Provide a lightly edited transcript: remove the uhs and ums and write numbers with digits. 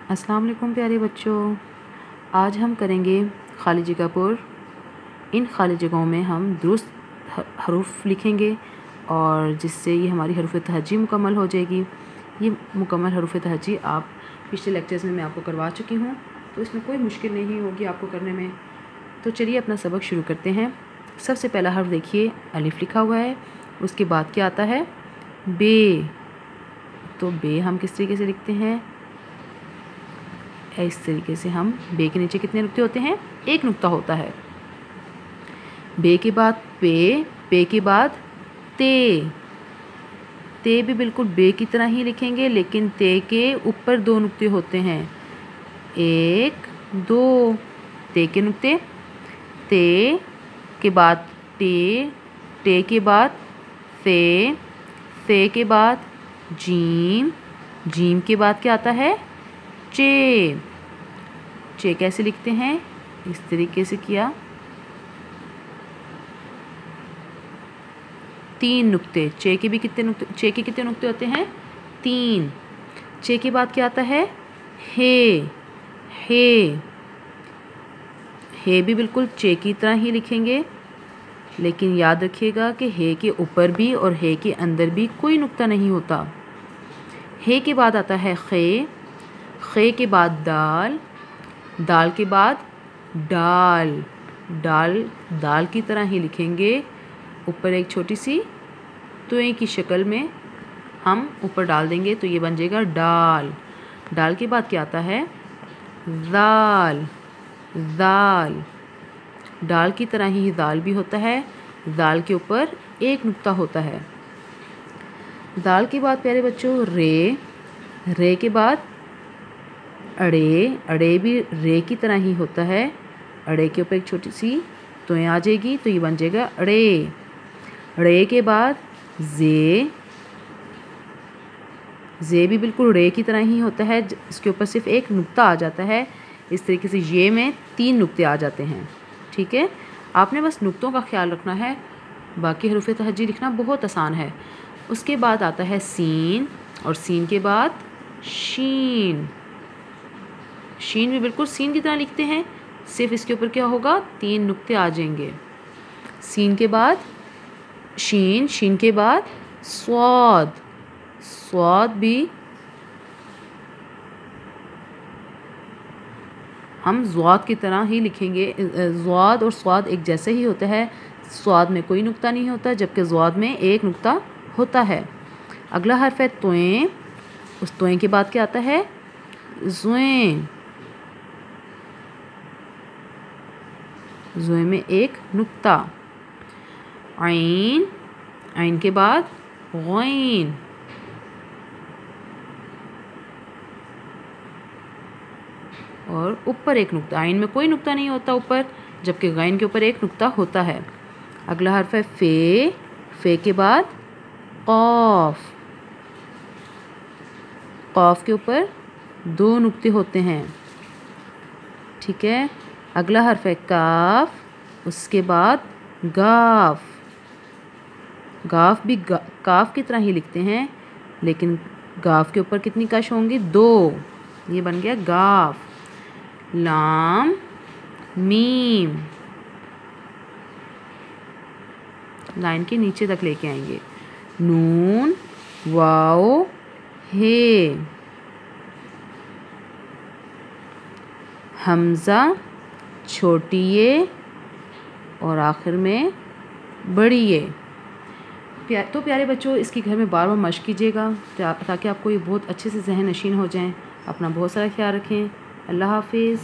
अस्सलाम वालेकुम प्यारे बच्चों, आज हम करेंगे खाली जगह पर। इन खाली जगहों में हम दुरुस्त हरूफ लिखेंगे और जिससे ये हमारी हरूफ तहज्जी मुकम्मल हो जाएगी। ये मुकम्मल हरूफ तहज्जी आप पिछले लेक्चर्स में मैं आपको करवा चुकी हूँ, तो इसमें कोई मुश्किल नहीं होगी आपको करने में। तो चलिए अपना सबक शुरू करते हैं। सबसे पहला हर्फ देखिए, अलिफ लिखा हुआ है। उसके बाद क्या आता है? बे। तो बे हम किस तरीके से लिखते हैं? इस तरीके से हम बे के नीचे कितने नुक्ते होते हैं? एक नुक्ता होता है। बे के बाद पे, पे के बाद ते। ते भी बिल्कुल बे की तरह ही लिखेंगे, लेकिन ते के ऊपर दो नुक्ते होते हैं। एक, दो ते के नुक्ते। ते के बाद टे, टे के बाद से के बाद जीम, जीम के बाद क्या आता है? चे। चे कैसे लिखते हैं? इस तरीके से किया, तीन नुक्ते। चे के भी कितने नुक्ते? चे के कितने नुक्ते होते हैं? तीन। चे के बाद क्या आता है? हे। हे भी बिल्कुल चे की तरह ही लिखेंगे, लेकिन याद रखिएगा कि हे के ऊपर भी और हे के अंदर भी कोई नुक्ता नहीं होता। हे के बाद आता है खे, खे के बाद दाल, दाल के बाद डाल, डाल दाल की तरह ही लिखेंगे। ऊपर एक छोटी सी तुए की शक्ल में हम ऊपर डाल देंगे तो ये बन जाएगा डाल। डाल के बाद क्या आता है? दाल, दाल दाल की तरह ही दाल भी होता है। दाल के ऊपर एक नुक्ता होता है। दाल के बाद प्यारे बच्चों रे, रे के बाद अड़े, अड़े भी रे की तरह ही होता है। अड़े के ऊपर एक छोटी सी तुएं आ जाएगी तो ये बन जाएगा अड़े। रे के बाद जे, जे भी बिल्कुल रे की तरह ही होता है, इसके ऊपर सिर्फ एक नुक्ता आ जाता है। इस तरीके से ये में तीन नुक्ते आ जाते हैं। ठीक है, आपने बस नुक्तों का ख्याल रखना है, बाकी हरूफ तहज्जी लिखना बहुत आसान है। उसके बाद आता है सीन, और सीन के बाद शीन। शीन भी बिल्कुल सीन की तरह लिखते हैं, सिर्फ इसके ऊपर क्या होगा? तीन नुक्ते आ जाएंगे। सीन के बाद शीन, शीन के बाद स्वाद, स्वाद भी हम ज़्वाद की तरह ही लिखेंगे। ज़्वाद और स्वाद एक जैसे ही होता है। स्वाद में कोई नुक्ता नहीं होता, जबकि ज़्वाद में एक नुक्ता होता है। अगला हर्फ है तुएं। उस तुएं के बाद क्या आता है? ज़ुएं, ज़ुएं में एक नुक्ता। आइन, आइन के बाद गैन, और ऊपर एक नुक्ता। आइन में कोई नुक्ता नहीं होता ऊपर, जबकि गैन के ऊपर एक नुक्ता होता है। अगला हर्फ है फे, फे के बाद कॉफ, कॉफ के ऊपर दो नुक्ते होते हैं। ठीक है, अगला हर्फ है काफ, उसके बाद गाफ। गाफ भी काफ की तरह ही लिखते हैं, लेकिन गाफ के ऊपर कितनी कश होंगी? दो। ये बन गया गाफ। लाम, मीम, लाइन के नीचे तक लेके आएंगे। नून, वाओ, हे, हमज़ा, छोटी ये, और आखिर में बड़ी ये। तो प्यारे बच्चों, इसकी घर में बार बार मश्क कीजिएगा ताकि आपको ये बहुत अच्छे से ज़हन नशीन हो जाएं। अपना बहुत सारा ख्याल रखें। अल्लाह हाफिज़।